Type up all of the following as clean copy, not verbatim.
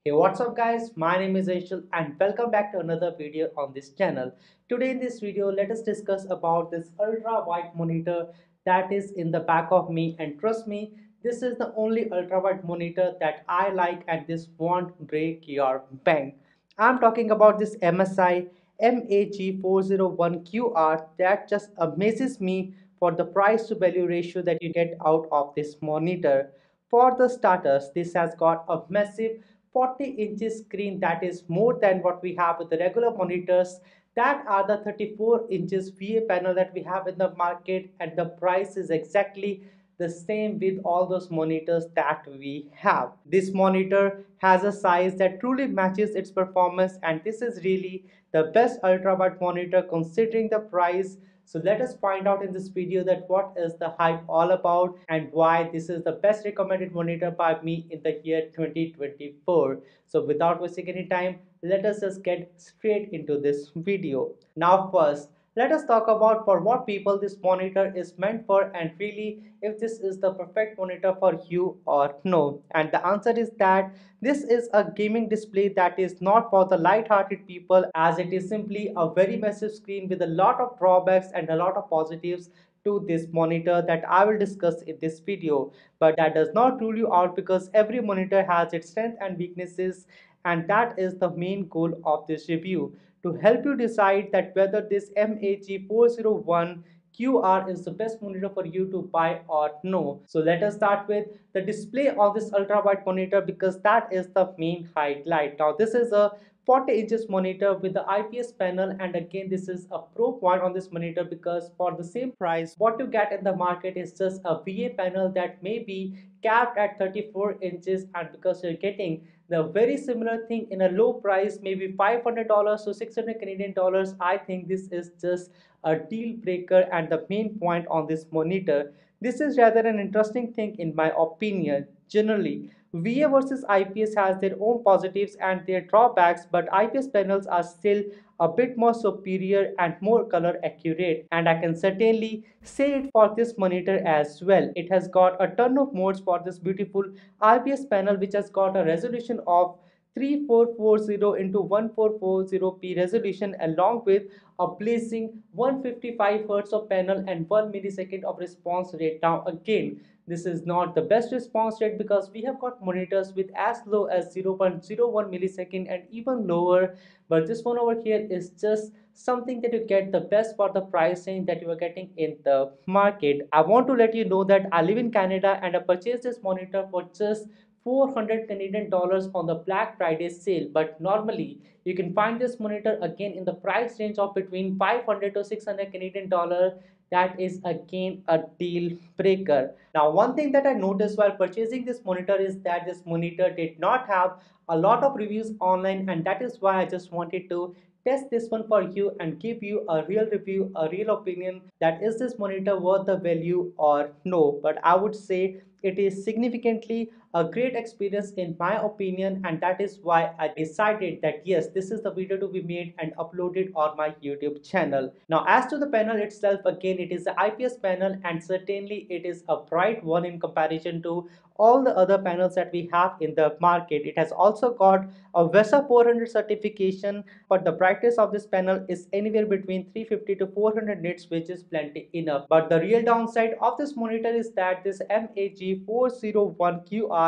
Hey, what's up guys? My name is Aishul and welcome back to another video on this channel. Today in this video, let us discuss about this ultra wide monitor that is in the back of me, and trust me, this is the only ultra wide monitor that I like and this won't break your bank. I'm talking about this MSI MAG401QR that just amazes me for the price to value ratio that you get out of this monitor. For the starters, this has got a massive 40 inches screen that is more than what we have with the regular monitors. That are the 34 inches VA panel that we have in the market, and the price is exactly the same with all those monitors that we have. This monitor has a size that truly matches its performance, and this is really the best ultrawide monitor considering the price. So let us find out in this video that what is the hype all about and why this is the best recommended monitor by me in the year 2024. So without wasting any time, let us just get straight into this video. Now first, let us talk about for what people this monitor is meant for, and really if this is the perfect monitor for you or no. And the answer is that this is a gaming display that is not for the light-hearted people, as it is simply a very massive screen with a lot of drawbacks and a lot of positives to this monitor that I will discuss in this video. But that does not rule you out, because every monitor has its strengths and weaknesses, and that is the main goal of this review, to help you decide that whether this MAG401 QR is the best monitor for you to buy or no. So let us start with the display of this ultra wide monitor, because that is the main highlight. Now this is a 40 inches monitor with the IPS panel, and again this is a pro point on this monitor, because for the same price what you get in the market is just a VA panel that may be capped at 34 inches, and because you're getting the very similar thing in a low price, maybe $500 to 600 Canadian dollars, I think this is just a deal breaker and the main point on this monitor. This is rather an interesting thing in my opinion. Generally, VA versus IPS has their own positives and their drawbacks, but IPS panels are still a bit more superior and more color accurate, and I can certainly say it for this monitor as well. It has got a ton of modes for this beautiful IPS panel, which has got a resolution of 3440 into 1440p resolution, along with a blazing 155 Hz of panel and 1 millisecond of response rate. Now again, this is not the best response rate, because we have got monitors with as low as 0.01 millisecond and even lower, but this one over here is just something that you get the best for the price range that you are getting in the market. I want to let you know that I live in Canada and I purchased this monitor for just 400 Canadian dollars on the Black Friday sale, but normally you can find this monitor again in the price range of between 500 to 600 Canadian dollar. That is again a deal breaker. Now one thing that I noticed while purchasing this monitor is that this monitor did not have a lot of reviews online, and that is why I just wanted to test this one for you and give you a real review, a real opinion, that is this monitor worth the value or no. But I would say it is significantly a great experience in my opinion, and that is why I decided that yes, this is the video to be made and uploaded on my YouTube channel. Now as to the panel itself, again it is the IPS panel, and certainly it is a bright one in comparison to all the other panels that we have in the market. It has also got a VESA 400 certification, but the brightness of this panel is anywhere between 350 to 400 nits, which is plenty enough. But the real downside of this monitor is that this MAG401QR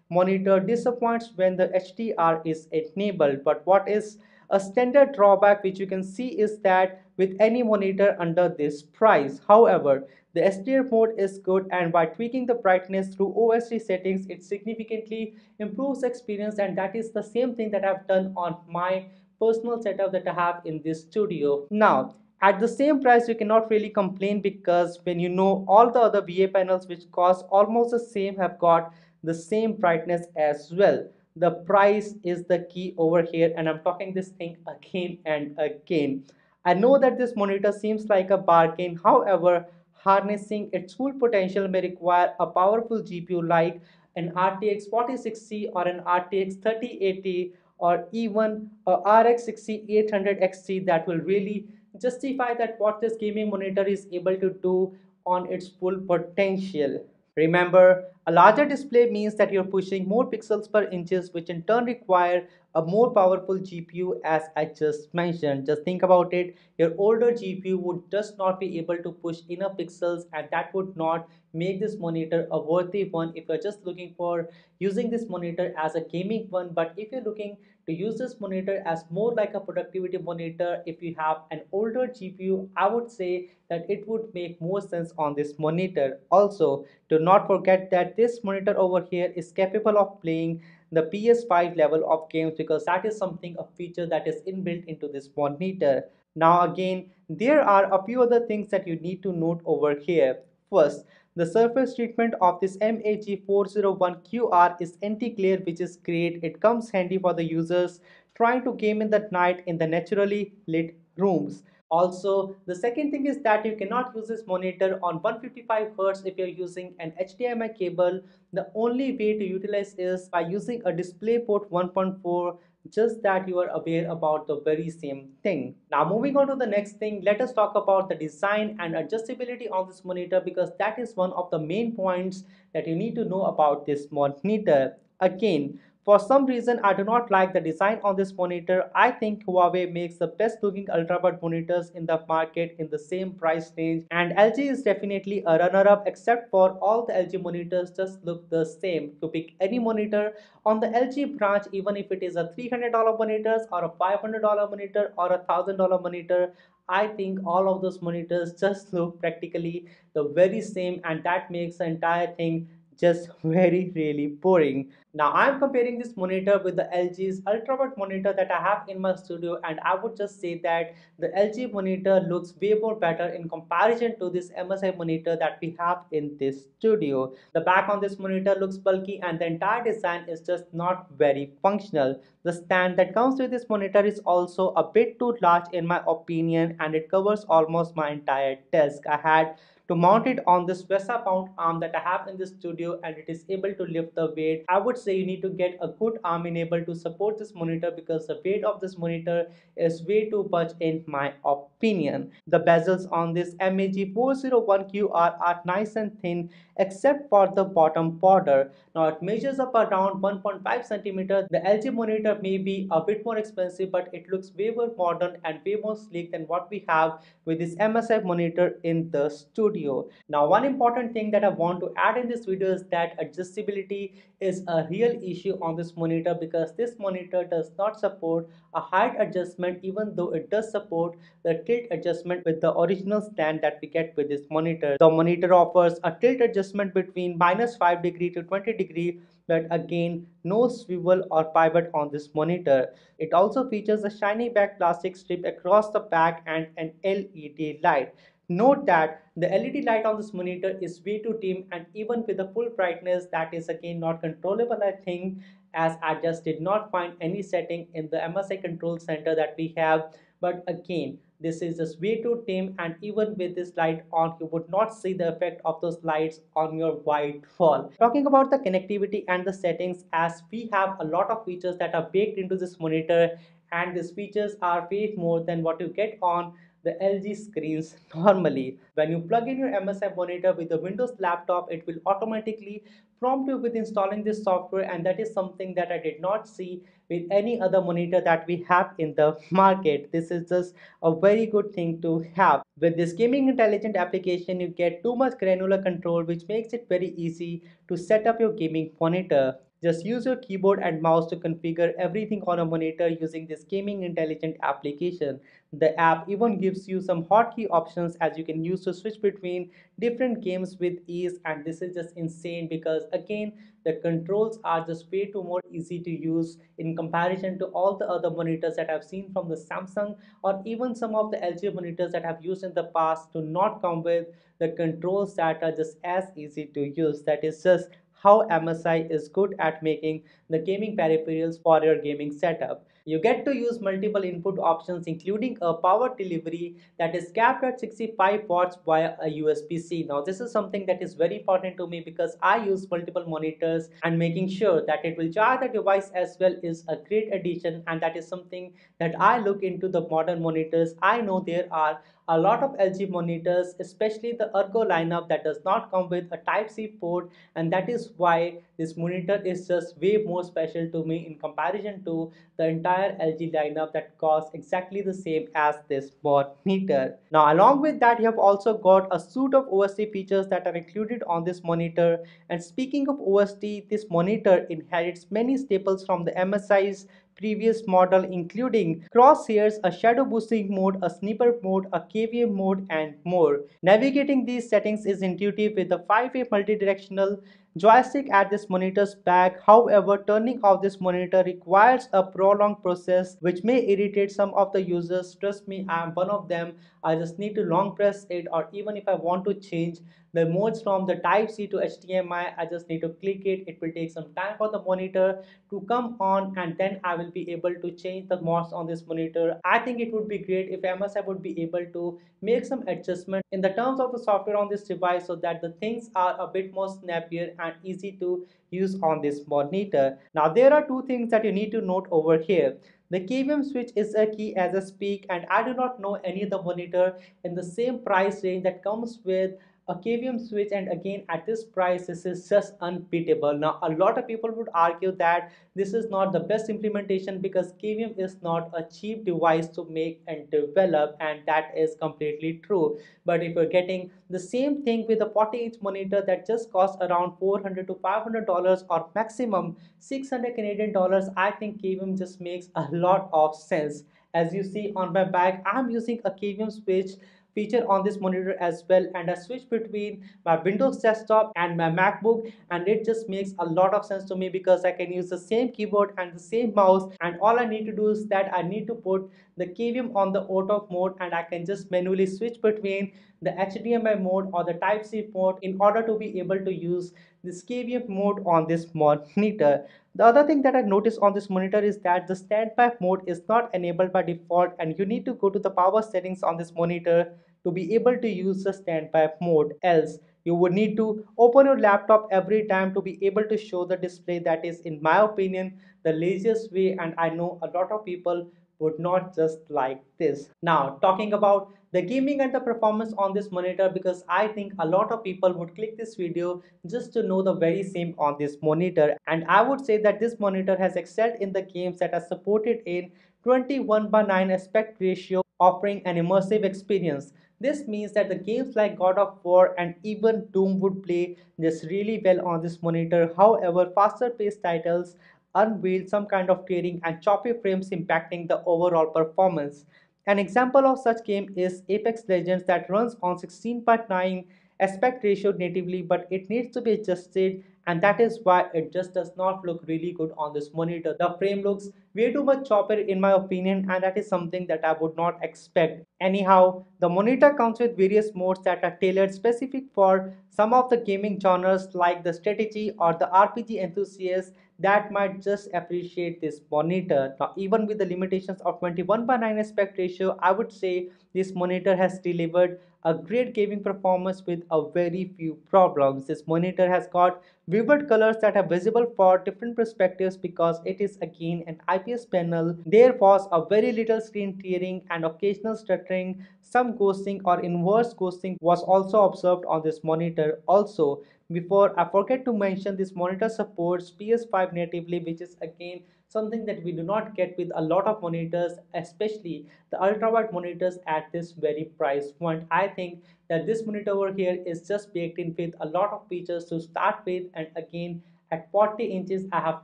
monitor disappoints when the HDR is enabled. But what is a standard drawback which you can see is that with any monitor under this price. However, the SDR mode is good, and by tweaking the brightness through OSD settings, it significantly improves experience, and that is the same thing that I've done on my personal setup that I have in this studio. Now, at the same price, you cannot really complain, because when you know all the other VA panels which cost almost the same have got the same brightness as well. The price is the key over here, and I'm talking this thing again and again. I know that this monitor seems like a bargain, however, harnessing its full potential may require a powerful GPU like an RTX 4060 or an RTX 3080, or even a RX 6800 XT, that will really justify that what this gaming monitor is able to do on its full potential. Remember, A larger display means that you're pushing more pixels per inches, which in turn require a more powerful GPU, as I just mentioned. Just think about it. Your older GPU would just not be able to push enough pixels, and that would not make this monitor a worthy one if you're just looking for using this monitor as a gaming one. But if you're looking to use this monitor as more like a productivity monitor, if you have an older GPU, I would say that it would make more sense on this monitor. Also, do not forget that this monitor over here is capable of playing the PS5 level of games, because that is something, a feature that is inbuilt into this monitor. Now again, there are a few other things that you need to note over here. First, the surface treatment of this MAG401QR is anti-glare, which is great. It comes handy for the users trying to game in the night in the naturally lit rooms. Also, the second thing is that you cannot use this monitor on 155 Hz if you're using an HDMI cable. The only way to utilize is by using a DisplayPort 1.4, just that you are aware about the very same thing. Now moving on to the next thing, let us talk about the design and adjustability of this monitor, because that is one of the main points that you need to know about this monitor. Again, for some reason, I do not like the design on this monitor. I think Huawei makes the best looking ultrawide monitors in the market in the same price range, and LG is definitely a runner up, except for all the LG monitors just look the same. To pick any monitor on the LG branch, even if it is a $300 monitor or a $500 monitor or a $1,000 monitor, I think all of those monitors just look practically the very same, and that makes the entire thing just very really boring. Now I'm comparing this monitor with the LG's ultrawide monitor that I have in my studio, and I would just say that the LG monitor looks way more better in comparison to this MSI monitor that we have in this studio. The back on this monitor looks bulky, and the entire design is just not very functional. The stand that comes with this monitor is also a bit too large in my opinion, and it covers almost my entire desk. I had to mount it on this VESA mount arm that I have in the studio, and it is able to lift the weight. I would say you need to get a good arm enabled to support this monitor, because the weight of this monitor is way too much in my opinion. The bezels on this MAG401QR are nice and thin except for the bottom border. Now it measures up around 1.5 centimeter. The LG monitor may be a bit more expensive, but it looks way more modern and way more sleek than what we have with this MSI monitor in the studio. Now one important thing that I want to add in this video is that adjustability is a real issue on this monitor, because this monitor does not support a height adjustment, even though it does support the tilt adjustment with the original stand that we get with this monitor. The monitor offers a tilt adjustment between -5 degree to 20 degree, but again no swivel or pivot on this monitor. It also features a shiny back plastic strip across the back and an LED light. Note that the LED light on this monitor is way too dim, and even with the full brightness, that is again not controllable, I think, as I just did not find any setting in the MSI control center that we have. But again, this is just way too dim, and even with this light on, you would not see the effect of those lights on your white wall. Talking about the connectivity and the settings, as we have a lot of features that are baked into this monitor, and these features are way more than what you get on the LG screens normally. When you plug in your MSI monitor with the Windows laptop, it will automatically prompt you with installing this software, and that is something that I did not see with any other monitor that we have in the market. This is just a very good thing to have. With this gaming intelligent application, you get too much granular control, which makes it very easy to set up your gaming monitor. Just use your keyboard and mouse to configure everything on a monitor using this gaming intelligent application. The app even gives you some hotkey options as you can use to switch between different games with ease, and this is just insane, because again the controls are just way too more easy to use in comparison to all the other monitors that I've seen from the Samsung or even some of the LG monitors that I've used in the past, to not come with the controls that are just as easy to use. That is just how MSI is good at making the gaming peripherals for your gaming setup. You get to use multiple input options, including a power delivery that is capped at 65 watts via a USB-C. Now this is something that is very important to me, because I use multiple monitors, and making sure that it will charge the device as well is a great addition, and that is something that I look into the modern monitors. I know there are a lot of LG monitors, especially the Ergo lineup that does not come with a Type-C port, and that is why this monitor is just way more special to me in comparison to the entire LG lineup that costs exactly the same as this monitor. Now, along with that, you have also got a suite of OSD features that are included on this monitor. And speaking of OSD, this monitor inherits many staples from the MSI's previous model, including crosshairs, a shadow boosting mode, a sniper mode, a KVM mode, and more. Navigating these settings is intuitive with a 5-way multidirectional joystick at this monitor's back. However, turning off this monitor requires a prolonged process which may irritate some of the users. Trust me, I am one of them. I just need to long press it, or even if I want to change the modes from the Type-C to HDMI, I just need to click it. It will take some time for the monitor to come on, and then I will be able to change the mods on this monitor. I think it would be great if MSI would be able to make some adjustment in the terms of the software on this device so that the things are a bit more snappier and easy to use on this monitor. Now there are two things that you need to note over here. The KVM switch is a key as I speak, and I do not know any other monitor in the same price range that comes with a KVM switch, and again at this price this is just unbeatable. Now a lot of people would argue that this is not the best implementation because KVM is not a cheap device to make and develop, and that is completely true. But if you're getting the same thing with a 40-inch monitor that just costs around $400 to $500 or maximum 600 Canadian dollars, I think KVM just makes a lot of sense. As you see on my back, I'm using a KVM switch feature on this monitor as well, and I switch between my Windows desktop and my MacBook, and it just makes a lot of sense to me because I can use the same keyboard and the same mouse, and all I need to do is that I need to put the KVM on the auto mode, and I can just manually switch between the HDMI mode or the Type-C mode in order to be able to use this KVM mode on this monitor. The other thing that I noticed on this monitor is that the standby mode is not enabled by default, and you need to go to the power settings on this monitor to be able to use the standby mode. Else, you would need to open your laptop every time to be able to show the display. That is, in my opinion, the laziest way, and I know a lot of people would not just like this. Now, talking about the gaming and the performance on this monitor, because I think a lot of people would click this video just to know the very same on this monitor, and I would say that this monitor has excelled in the games that are supported in 21:9 aspect ratio, offering an immersive experience. This means that the games like God of War and even Doom would play just really well on this monitor. However, faster paced titles unveil some kind of tearing and choppy frames impacting the overall performance. An example of such game is Apex Legends that runs on 16:9 aspect ratio natively, but it needs to be adjusted, and that is why it just does not look really good on this monitor. The frame looks way too much chopper in my opinion, and that is something that I would not expect. Anyhow, the monitor comes with various modes that are tailored specific for some of the gaming genres like the strategy or the RPG enthusiasts that might just appreciate this monitor. Now, even with the limitations of 21:9 aspect ratio, I would say this monitor has delivered a great gaming performance with a very few problems. This monitor has got vivid colors that are visible for different perspectives because it is again an IPS panel. There was a very little screen tearing and occasional stuttering. Some ghosting or inverse ghosting was also observed on this monitor. Also, before I forget to mention, this monitor supports PS5 natively, which is again something that we do not get with a lot of monitors, especially the ultrawide monitors at this very price point. I think that this monitor over here is just baked in with a lot of features to start with, and again at 40 inches I have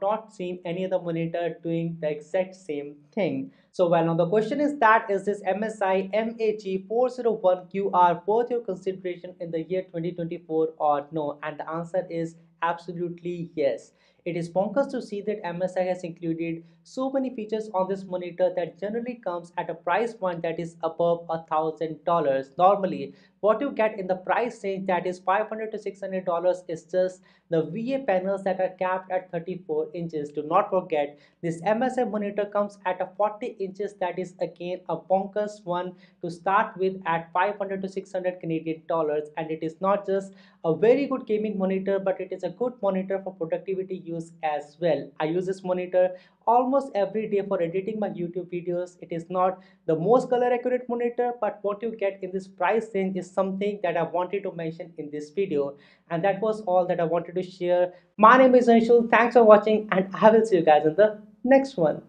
not seen any other monitor doing the exact same thing. So well, now the question is that is this MSI MAG401QR worth your consideration in the year 2024 or no? And the answer is absolutely yes. It is bonkers to see that MSI has included so many features on this monitor that generally comes at a price point that is above $1,000. Normally, what you get in the price range that is $500 to $600 is just the VA panels that are capped at 34 inches. Do not forget, this MSI monitor comes at a 40 inches, that is again a bonkers one to start with at 500 to 600 Canadian dollars, and it is not just a very good gaming monitor, but it is a good monitor for productivity use as well. I use this monitor almost every day for editing my YouTube videos. It is not the most color accurate monitor, but what you get in this price range is something that I wanted to mention in this video. And that was all that I wanted to share. My name is Anshul. Thanks for watching, and I will see you guys in the next one.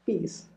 Peace.